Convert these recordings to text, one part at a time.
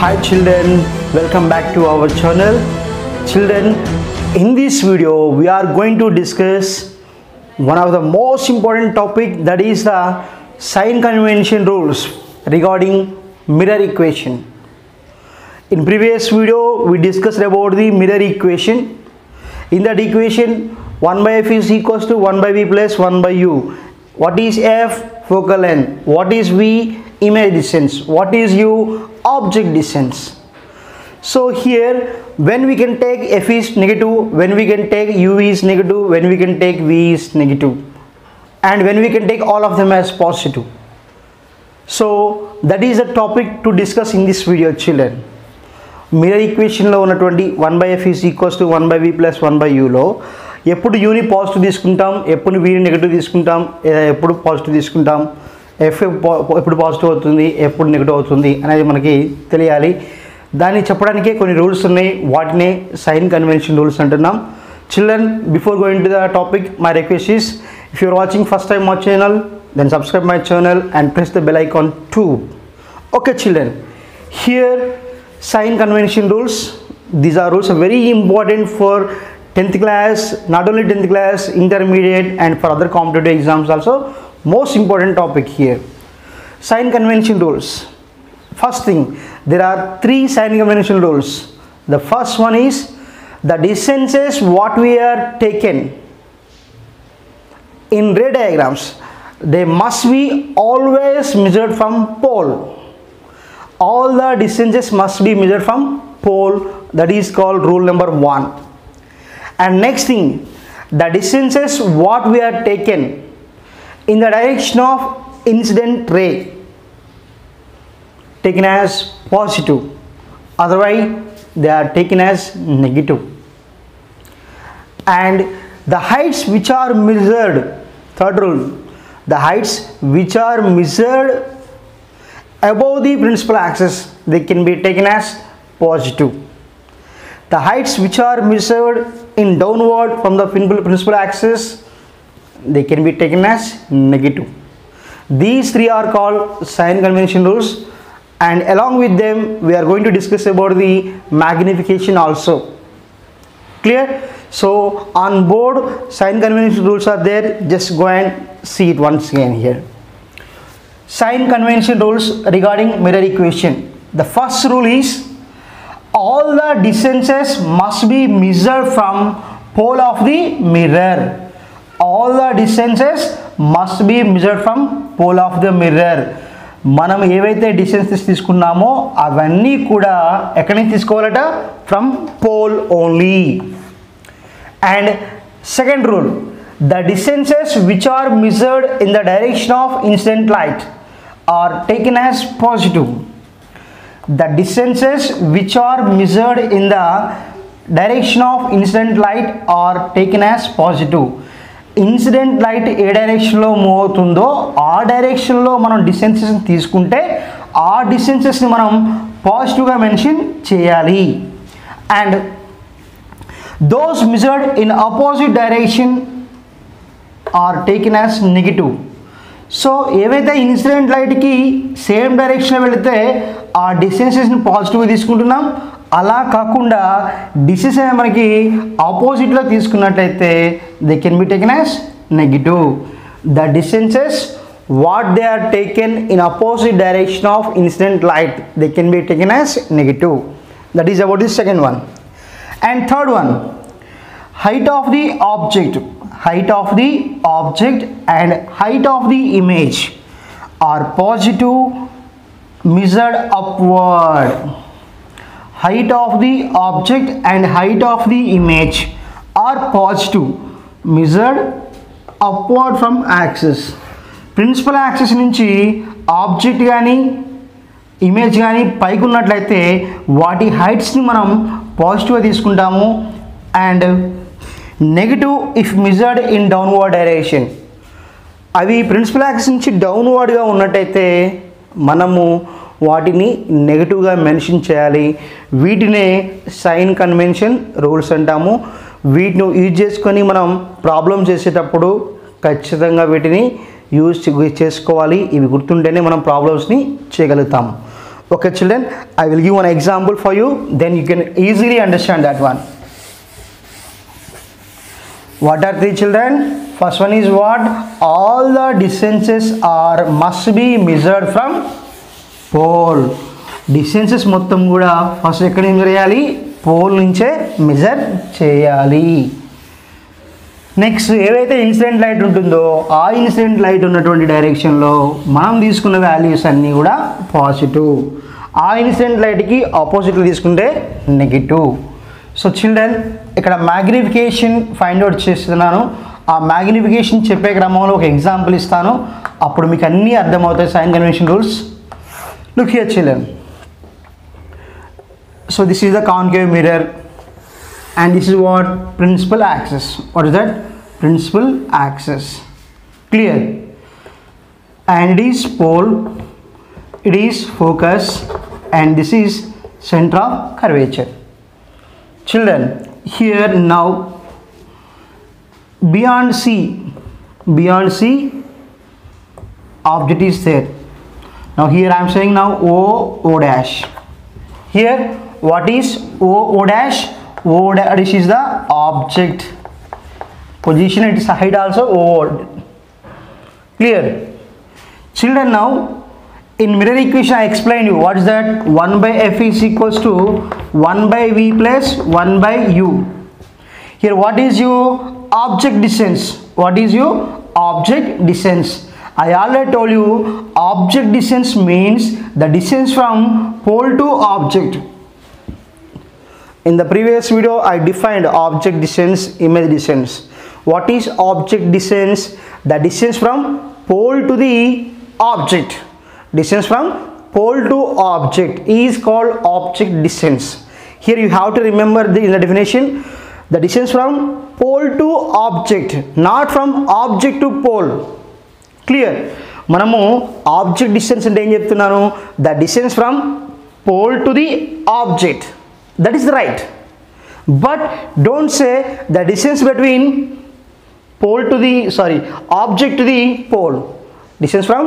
Hi children, welcome back to our channel. Children, in this video we are going to discuss one of the most important topic, that is the sign convention rules regarding mirror equation. In previous video we discussed about the mirror equation. In that equation 1 by f is equals to 1 by v plus 1 by u. What is f? Focal length. What is v? Image distance. What is u? Object distance. So here when we can take f is negative, when we can take u is negative, when we can take v is negative, and when we can take all of them as positive. So that is the topic to discuss in this video, children. Mirror equation లో ఉన్నటువంటి 1 by f is equals to 1 by v plus 1 by u లో ఎప్పుడు u ని positive తీసుకుంటాం, ఎప్పుడు v ని negative తీసుకుంటాం, ఎప్పుడు పాజిటివ్ తీసుకుంటాం, f ఎప్పుడు పాజిటివ్ అవుతుంది, ఎప్పుడు నెగటివ్ అవుతుంది అనేది మనకి తెలియాలి. దాన్ని చెప్పడానికి కొన్ని రూల్స్ ఉన్నాయి, వాటిని సైన్ కన్వెన్షన్ రూల్స్ అంటున్నాం. Children, before going to the topic, my request is, if you are watching first time my channel, then subscribe my channel and press the bell icon too. Okay children, here sign convention rules. These are rules very important for 10th class, not only 10th class, intermediate and for other competitive exams also. Most important topic here, sign convention rules. First thing, there are 3 sign convention rules. The first one is the distances what we are taken in ray diagrams, they must be always measured from pole. All the distances must be measured from pole. That is called rule number 1. And next thing, the distances what we are taken in the direction of incident ray taken as positive, otherwise they are taken as negative. And the heights which are measured, third rule, the heights which are measured above the principal axis, they can be taken as positive. The heights which are measured in downward from the principal axis, they can be taken as negative. These 3 are called sign convention rules, and along with them we are going to discuss about the magnification also. Clear? So on board sign convention rules are there, just go and see it once again here. Sign convention rules regarding mirror equation. The first rule is all the distances must be measured from pole of the mirror. All the distances must be measured from pole of the mirror. మనం ఏవైతే distances తీసుకున్నామో అవన్నీ కూడా ఎక్కడి నుంచి తీసుకోవాలట? From pole only. And second rule, the distances which are measured in the direction of incident light are taken as positive. The distances which are measured in the direction of incident light are taken as positive. Incident light ఏ డైరెక్షన్లో move అవుతుందో ఆ డైరెక్షన్లో మనం డిస్టెన్సెస్ని తీసుకుంటే ఆ డిస్టెన్సెస్ని మనం పాజిటివ్గా మెన్షన్ చేయాలి. And those measured in opposite direction are taken as negative. So ఏవైతే ఇన్సిడెంట్ లైట్కి సేమ్ డైరెక్షన్లో వెళితే ఆ డిస్టెన్సెస్ని పాజిటివ్గా తీసుకుంటున్నాం, అలా కాకుండా డిస్టెన్స్ మనకి ఆపోజిట్లో తీసుకున్నట్లయితే they can be taken as negative. The distances what they are taken in opposite direction of incident light, they can be taken as negative. That is about the second one. And third one, height of the object, height of the object and height of the image are positive, measured upward. Height of the object and height of the image are positive, measured upward from axis. Principal axis నుంచి object కానీ image కానీ పైకి ఉన్నట్లయితే వాటి హైట్స్ని మనం పాజిటివ్గా తీసుకుంటాము. And negative if measured in downward direction, అవి ప్రిన్సిపల్ యాక్సిస్ నుంచి డౌన్వర్డ్గా ఉన్నట్టయితే మనము వాటిని నెగిటివ్గా మెన్షన్ చేయాలి. వీటినే సైన్ కన్వెన్షన్ రూల్స్ అంటాము. వీటిని యూజ్ చేసుకొని మనం ప్రాబ్లం చేసేటప్పుడు ఖచ్చితంగా వీటిని యూజ్ చేసుకోవాలి. ఇవి గుర్తుంటేనే మనం ప్రాబ్లమ్స్ని చేయగలుగుతాము. Okay children, I will give one example for you, then you can easily understand that one. What are three children? First one is what? All the distances are must be measured from pole. Distances మొత్తం కూడా first ఎక్కడ measure చేయాలి? Pole నుంచే measure చేయాలి. Next ఏవైతే incident light ఉంటుందో ఆ incident light ఉన్నటువంటి డైరెక్షన్లో మనం తీసుకున్న వాల్యూస్ అన్నీ కూడా పాజిటివ్, ఆ ఇన్సిడెంట్ లైట్కి ఆపోజిట్లో తీసుకుంటే నెగిటివ్. సో చిల్డ్రన్ ఇక్కడ మ్యాగ్నిఫికేషన్ ఫైండ్ అవుట్ చేస్తున్నాను. ఆ మ్యాగ్నిఫికేషన్ చెప్పే క్రమంలో ఒక ఎగ్జాంపుల్ ఇస్తాను, అప్పుడు మీకు అన్నీ అర్థమవుతాయి sign convention rules. Look here children. So this is the concave mirror and this is what? Principal axis. What is that? Principal axis. Clear? And it is pole, it is focus, and this is center of curvature. Children, here now beyond C object is there. Now here I am saying now O dash. Here what is O dash? O dash is the object position, it is height also O. Clear? Children, now in mirror equation I explained you what is that? 1 by F is equals to 1 by V plus 1 by U. Here what is your object distance? What is your object distance? I already told you object distance means the distance from pole to object. In the previous video I defined object distance, image distance. What is object distance? The distance from pole to the object. Distance from pole to object is called object distance. Here you have to remember in the definition, the distance from pole to object, not from object to pole. Clear? మనము object distance అంటే ఏం చెప్తున్నాను? The distance from pole to the object. That is right, but don't say the distance between object to the pole. Distance from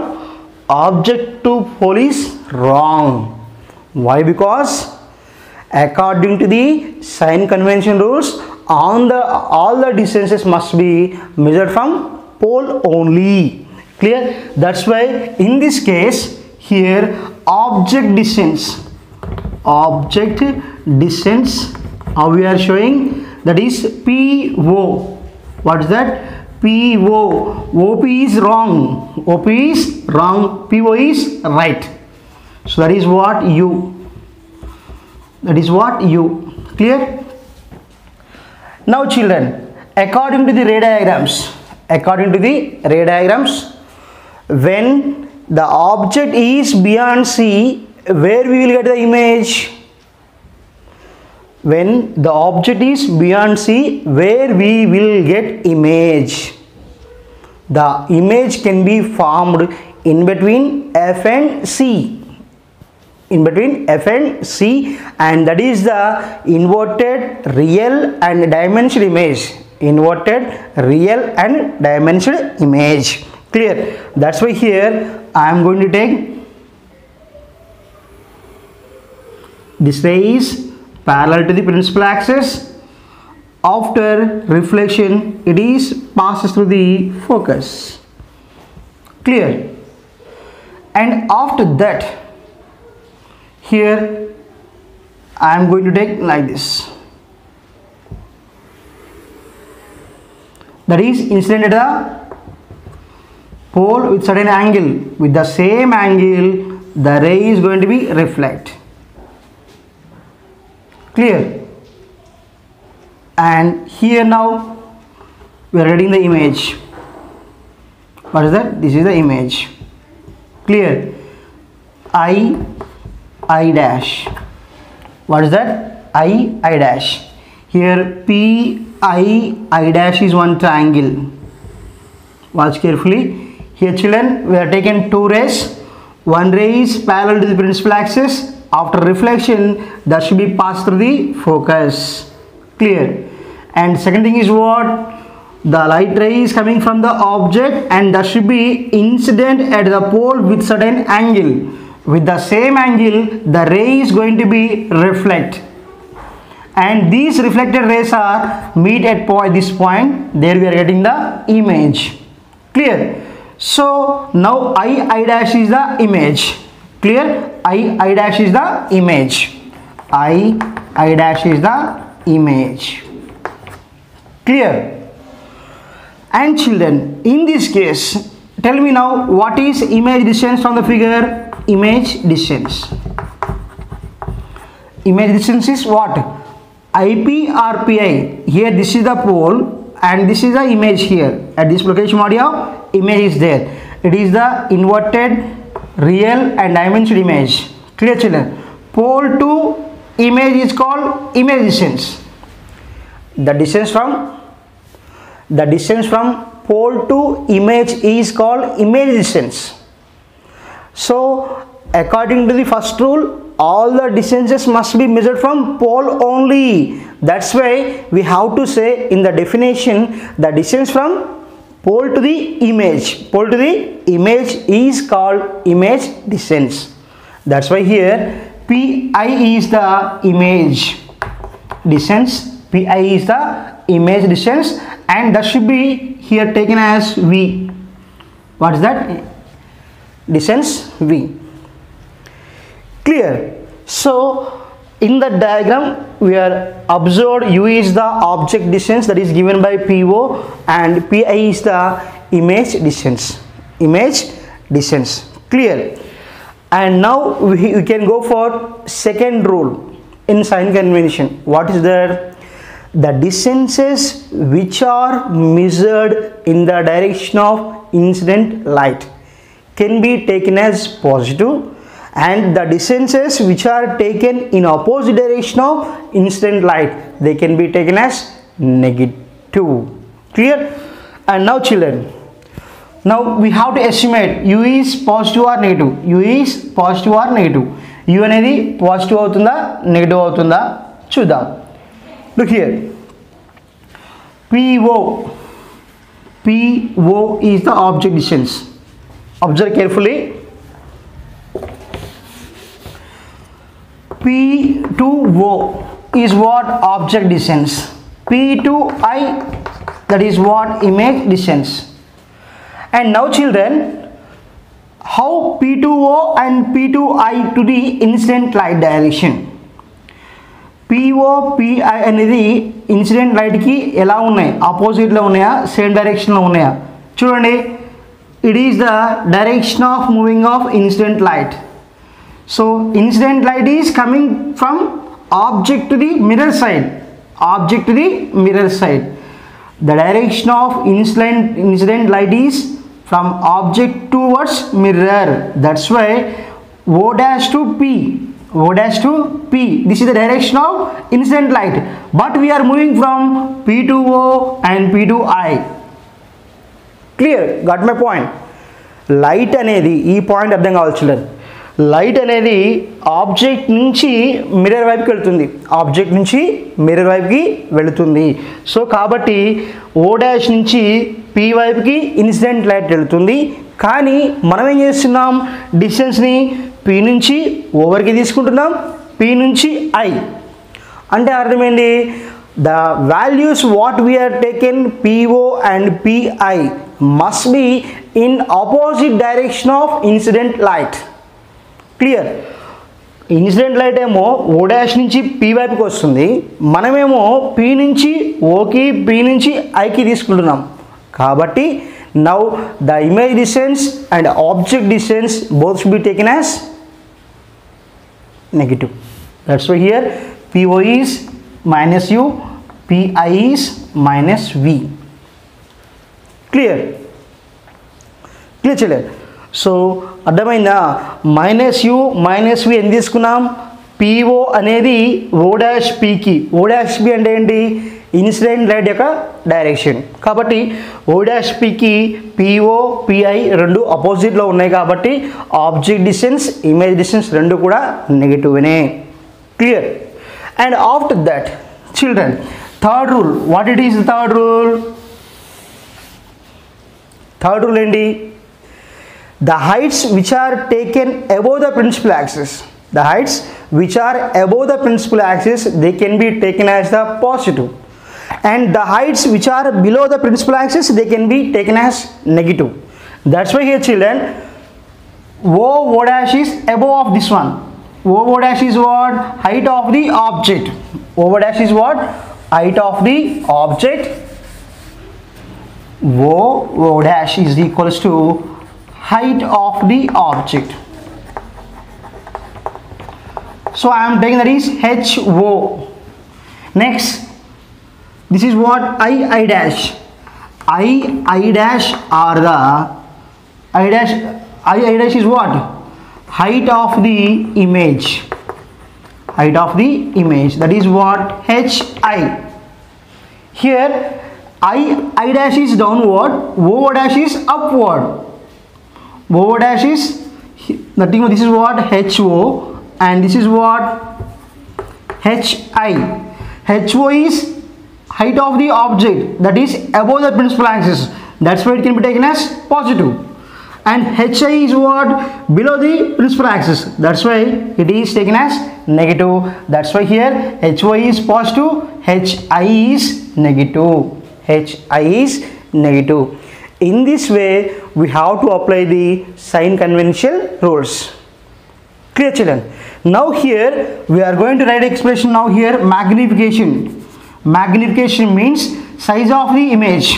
object to pole is wrong. Why? Because according to the sign convention rules, all the distances must be measured from pole only. Clear? That's why in this case here object distance how we are showing, that is PO. What is that? PO. OP is wrong, PO is right. So that is what U. Clear? Now children, according to the ray diagrams, when the object is beyond C, where we will get the image? When the object is beyond C, where we will get image? The image can be formed in between F and C. And that is the inverted real and dimensional image. Clear? That's why here I am going to take this ray is parallel to the principal axis. After reflection it is passes through the focus. Clear? And after that here I am going to take like this, that is incident at the pole with certain angle. With the same angle the ray is going to be reflect. Clear? And here now we are getting the image. What is that? This is the image. Clear? I dash. What is that? I dash. Here I dash is one triangle. Watch carefully. Here children, we are taking two rays. One ray is parallel to the principal axis. After reflection that should be passed through the focus. Clear? And second thing is what? The light ray is coming from the object and that should be incident at the pole with certain angle. with the same angle the ray is going to be reflect, and these reflected rays are meet at this point. There we are getting the image. Clear? So now I dash is the image. Clear? I dash is the image. I dash is the image. Clear? And children, in this case, tell me now, what is image distance from the figure? Image distance. Image distance is what? IP or PI. Here this is the pole and this is the image here. At this location audio, image is there. It is the inverted real and dimensional image. Clear children? Pole to image is called image distance. The distance from pole to image is called image distance. So according to the first rule, all the distances must be measured from pole only. That's why we have to say in the definition, the distance from pole to the image is called image distance. That's why here PI is the image distance. PI is the image distance, and that should be here taken as V. What is that? Distance V. Clear? So in the diagram we are observed U is the object distance that is given by PO, and PI is the image distance. Clear? And now we can go for second rule in sign convention. What is that? The distances which are measured in the direction of incident light can be taken as positive, and the distances which are taken in opposite direction of incident light, they can be taken as negative. Clear? And now children, now we have to estimate U is positive or negative. U is positive or negative. U అనేది positive అవుతుందా negative అవుతుందా చూద్దాం. Look here. PO is the object distance. Observe carefully. P to O is what? Object distance. P to I, that is what? Image distance. And now children, how P to O and P to I to the incident light direction? PO PI అనేది incident లైట్కి ఎలా ఉన్నాయి? ఆపోజిట్లో ఉన్నాయా, same డైరెక్షన్లో ఉన్నాయా? చూడండి, it is the direction of moving of incident light. So incident light is coming from object to the mirror side. The direction of incident light is from object towards mirror. That's why O dash to P. This is the direction of incident light, but we are moving from P to O and P to I. Clear? Got my point? Light అనేది ఈ point అర్థం కావాలి children. Light అనేది object నుంచి mirror వైపుకి వెళుతుంది. So కాబట్టి O dash నుంచి P వైపుకి ఇన్సిడెంట్ లైట్ వెళుతుంది. కానీ మనం ఏం చేస్తున్నాం? డిస్టెన్స్ని P నుంచి O వరకు తీసుకుంటున్నాం, P నుంచి I. అంటే అర్థమైంది, the values what we are taken PO and PI must be in opposite direction of incident light. Clear? Incident light ఏమో O డాష్ నుంచి P వైపుకి వస్తుంది, మనమేమో P నుంచి Oకి, P నుంచి Iకి తీసుకుంటున్నాం. కాబట్టి now the image distance and object distance both should be taken as negative. That's why here PO is minus U, PI is minus V. Clear children? So అర్థమైందా? Minus U minus V ఎంత తీసుకున్నాం? PO అనేది O dash Pకి, O dash P అంటే ఏంటి? Incident light యొక్క direction. కాబట్టి O dash Pకి PO PI రెండు అపోజిట్లో ఉన్నాయి కాబట్టి ఆబ్జెక్ట్ డిస్టెన్స్, ఇమేజ్ డిస్టెన్స్ రెండు కూడా నెగిటివ్నే. Clear? And after that children, third rule. What it is third rule? Third rule ఏంటి? the heights which are taken above the principal axis, the heights which are above the principal axis, they can be taken as the positive, and the heights which are below the principal axis, they can be taken as negative. That's why here children, O dash is above of this one. O dash is what? Height of the object. O dash is what? Height of the object. O dash is equals to height of the object. So I am taking that is HO. Next, this is what? I dash. I dash are the I dash is what? Height of the image. Height of the image. That is what? HI. Here I dash is downward, O dash is upward. O dash is nothing. This is what? HO, and this is what? HI. HO is height of the object, that is above the principal axis. That's why it can be taken as positive. And HI is what? Below the principal axis. That's why it is taken as negative. That's why here HY is positive, HI is negative. HI is negative. In this way, we have to apply the sign conventional rules. Clear children? Now here we are going to write expression. Now here magnification. Magnification means size of the image.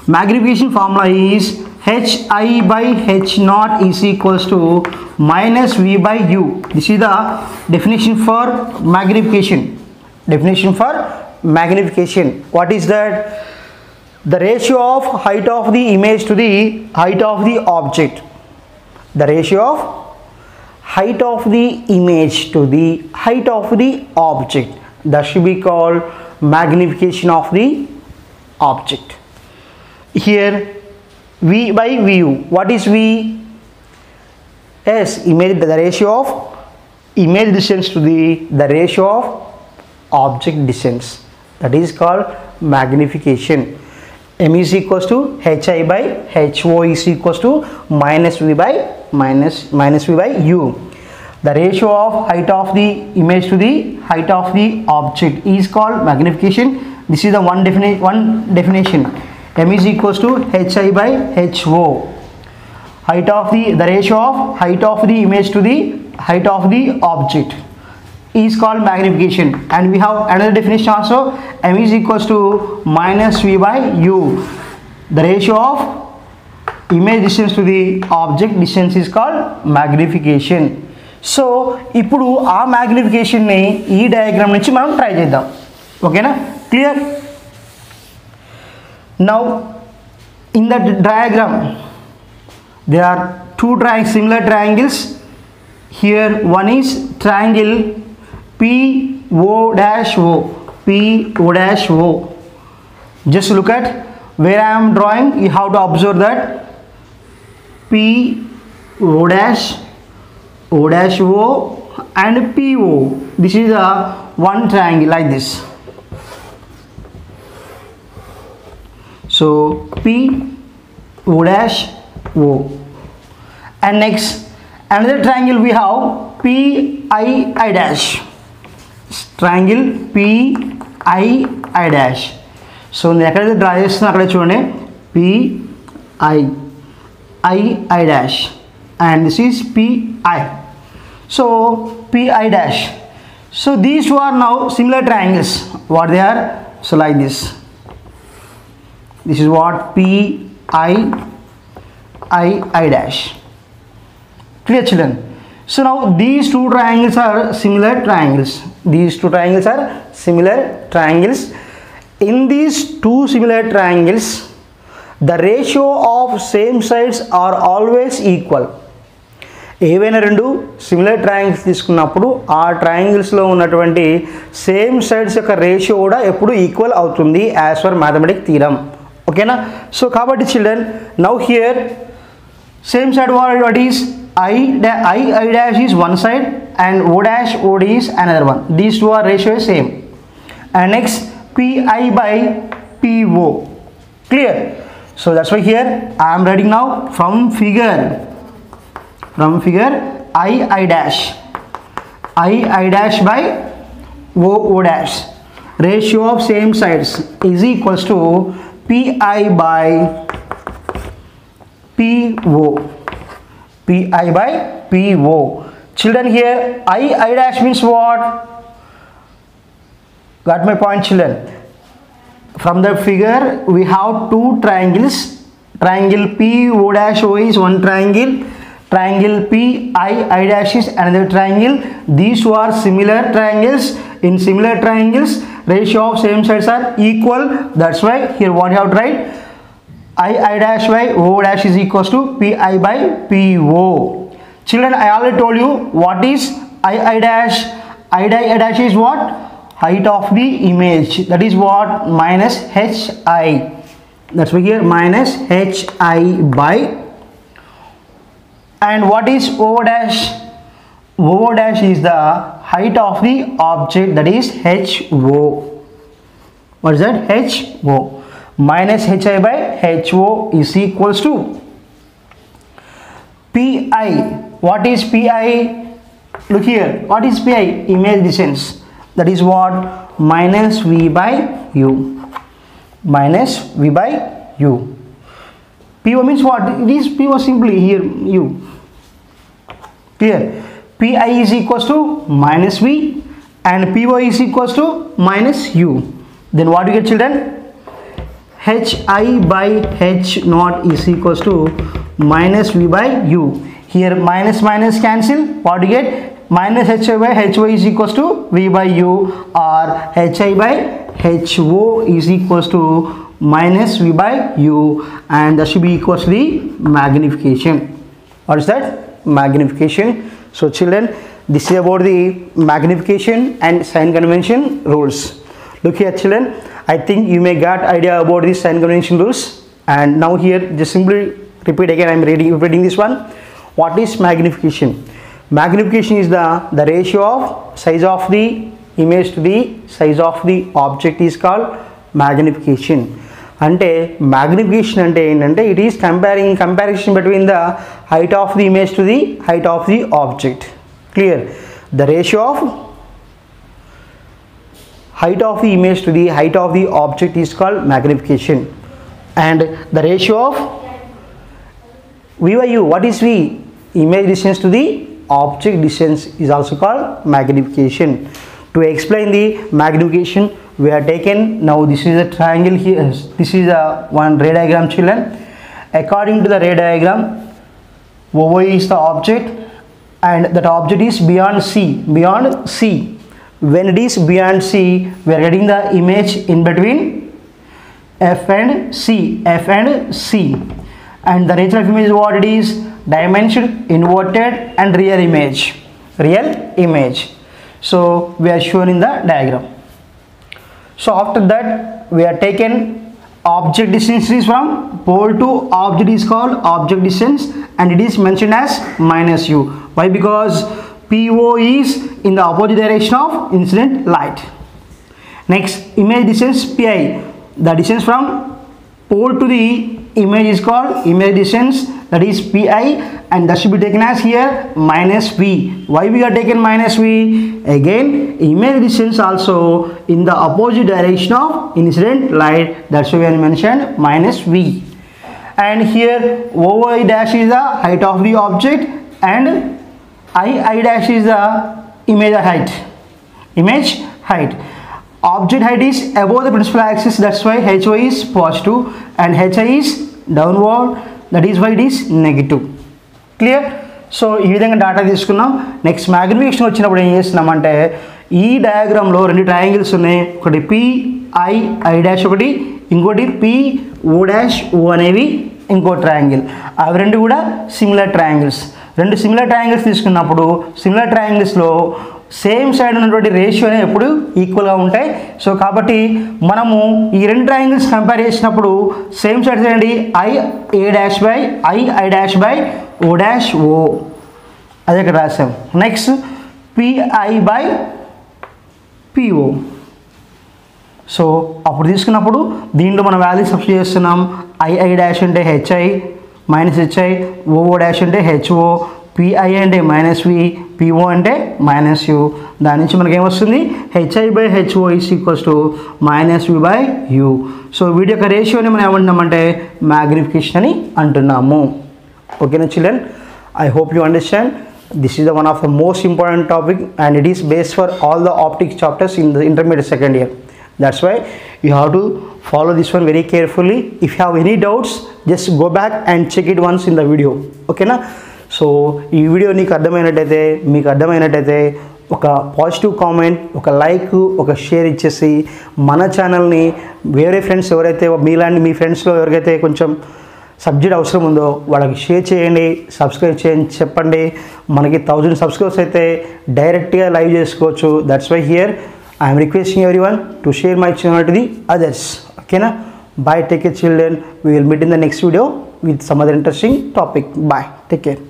Magnification formula is HI by H naught is equals to minus V by U. This is the definition for magnification. Definition for magnification. What is that? The ratio of height of the image to the height of the object. The ratio of height of the image to the height of the object. That should be called magnification of the object. Here V by Vu. What is V? Yes, image, the ratio of image distance to the ratio of object distance. That is called magnification. M is equals to HI by HO is equals to minus V by U. The ratio of height of the image to the height of the object is called magnification. This is the one definition. M is equals to HI by HO. Height of the ratio of height of the image to the height of the object is called magnification. And we have another definition also. M is equals to minus V by U. The ratio of image distance to the object distance is called magnification. So ఇప్పుడు ఆ magnification ని ఈ diagram నుంచి మనం try చేద్దాం. ఓకేనా? Clear? Now in the diagram there are two similar triangles. Here one is triangle PO dash O. PO dash O. Just look at where I am drawing. You have to observe that PO dash O dash O and PO. This is a one triangle like this. So P O dash O, and next another triangle we have P I dash. Triangle P I dash. So నేను ఎక్కడైతే draw చేస్తున్నా అక్కడ చూడండి P I dash, and this is P I. So P I dash. So these two are now similar triangles. What they are? So like this. This is what P I dash. Clear children? So now these two triangles are similar triangles. These two triangles are similar triangles. In these two similar triangles, the ratio of same sides are always equal. ఏవైనా రెండు similar triangles తీసుకున్నప్పుడు ఆ ట్రయాంగిల్స్లో ఉన్నటువంటి same sides యొక్క ratio కూడా ఎప్పుడు equal అవుతుంది as per mathematic theorem. ఓకేనా? సో కాబట్టి children, now here same side what is I dash is one side and O dash OD is another one. These two are ratio is same. And next PI by PO. Clear? So that's why here I am writing now from figure I dash by O dash. Ratio of same sides is equals to Pi by PO. Pi by PO. Children, here I dash means what? Got my point, children? From the figure we have two triangles. Triangle PO dash O is one triangle. Triangle PI dash is another triangle. These two are similar triangles. In similar triangles, ratio of same sides are equal. That's why here what you have to write, I dash by O dash is equals to Pi by PO. Children, I already told you what is I dash. I dash is what? Height of the image. That is what? Minus Hi. That's why here minus Hi by. And what is O dash? O dash is the height of the object, that is HO. What is that? HO. Minus Hi by HO is equals to Pi. What is Pi? Look here. What is Pi? Image distance. That is what? Minus V by U. Minus V by U. PO means what? It is PO simply here U. Here Pi is equals to minus V and PO is equals to minus U. Then what do you get, children? Hi by H naught is equals to minus V by U. Here minus minus cancel. What do you get? Minus Hi by HO is equals to V by U, or Hi by HO is equals to minus V by U, and that should be equals to the magnification. What is that? Magnification. So children, this is about the magnification and sign convention rules. Look here, children, I think you may get idea about the sign convention rules. And now here just simply repeat again. I am repeating this one. What is magnification? Magnification is the ratio of size of the image to the size of the object is called magnification. అంటే magnification అంటే ఏంటంటే it is comparison between the height of the image to the height of the object. Clear? The ratio of height of the image to the height of the object is called magnification, and the ratio of V by U, what is V? Image distance to the object distance is also called magnification. To explain the magnification, we are taken now this is a triangle here. This is a one ray diagram, children. According to the ray diagram, OO is the object and that object is beyond C. When it is beyond C, we are getting the image in between F and C. And the nature of image is what it is? Dimension, inverted and real image. So we are shown in the diagram. So after that, we are taken object distance is from pole to object is called object distance, and it is mentioned as minus U. Why? Because PO is in the opposite direction of incident light. Next, image distance Pi. The distance from pole to the image is called image distance, that is Pi, and that should be taken as here minus V. Why we are taken minus V? Again, image distance also in the opposite direction of incident light, that's why we are mentioned minus V. And here OI dash is the height of the object and I dash is the image height. Object height is above the principal axis, that's why HO is positive and HI is downward, that is why it is negative. Clear? So ఈ విధంగా data తీసుకున్నాం. Next magnification వచ్చినప్పుడు ఏం చేస్తున్నామంటే ఈ డయాగ్రామ్లో రెండు triangles ఉన్నాయి, ఒకటి PI డాష్ ఒకటి, ఇంకోటి PO డాష్ O అనేవి ఇంకో ట్రయాంగిల్. అవి రెండు కూడా సిమిలర్ ట్రయాంగిల్స్. రెండు సిమిలర్ ట్రయాంగిల్స్ తీసుకున్నప్పుడు సిమిలర్ ట్రయాంగిల్స్లో సేమ్ సైడ్ ఉన్నటువంటి రేషియో అనేవి ఎప్పుడు ఈక్వల్గా ఉంటాయి. సో కాబట్టి మనము ఈ రెండు ట్రయాంగిల్స్ కంపేర్ చేసినప్పుడు సేమ్ సైడ్స్ ఏంటి? I dash by O dash O, అదే ఇక్కడ రాసాం. Next PI by PO, so అప్పుడు తీసుకున్నప్పుడు దీంట్లో మనం వాల్యూ సబ్స్టిట్యూట్ చేస్తున్నాం. ఐ డాష్ అంటే HI minus HI, O O dash అంటే హెచ్ఓ, పిఐ అంటే మైనస్ వి, పిఓ అంటే మైనస్ యు. దాని నుంచి మనకి ఏమొస్తుంది, HI by HO is equals to minus V by U. So వీటి యొక్క రేషియోని మనం ఏమంటున్నామంటే మ్యాగ్నిఫికేషన్ అని అంటున్నాము. ఓకేనా children, I hope you understand. This is the one of the most important topic and it is based for all the optics chapters in the intermediate second year. That's why you have to follow this one very carefully. If you have any doubts, just go back and check it once in the video. Okay na? So ఈ video నీకు అర్థమైనట్టయితే, మీకు అర్థమైనట్టయితే ఒక positive comment, ఒక like, ఒక share ఇచ్చేసి మన ఛానల్ని వేరే ఫ్రెండ్స్ ఎవరైతే మీలాంటి మీ ఫ్రెండ్స్లో ఎవరికైతే కొంచెం సబ్జెక్ట్ అవసరం ఉందో వాళ్ళకి షేర్ చేయండి, సబ్స్క్రైబ్ చేయండి, చెప్పండి. మనకి 1000 సబ్స్క్రైబర్స్ అయితే డైరెక్ట్గా లైవ్ చేసుకోవచ్చు. That's why here I'm requesting everyone to share my channel to the others. ఓకేనా, bye, take care children. We will meet in the next video with some other interesting topic. Bye, take care.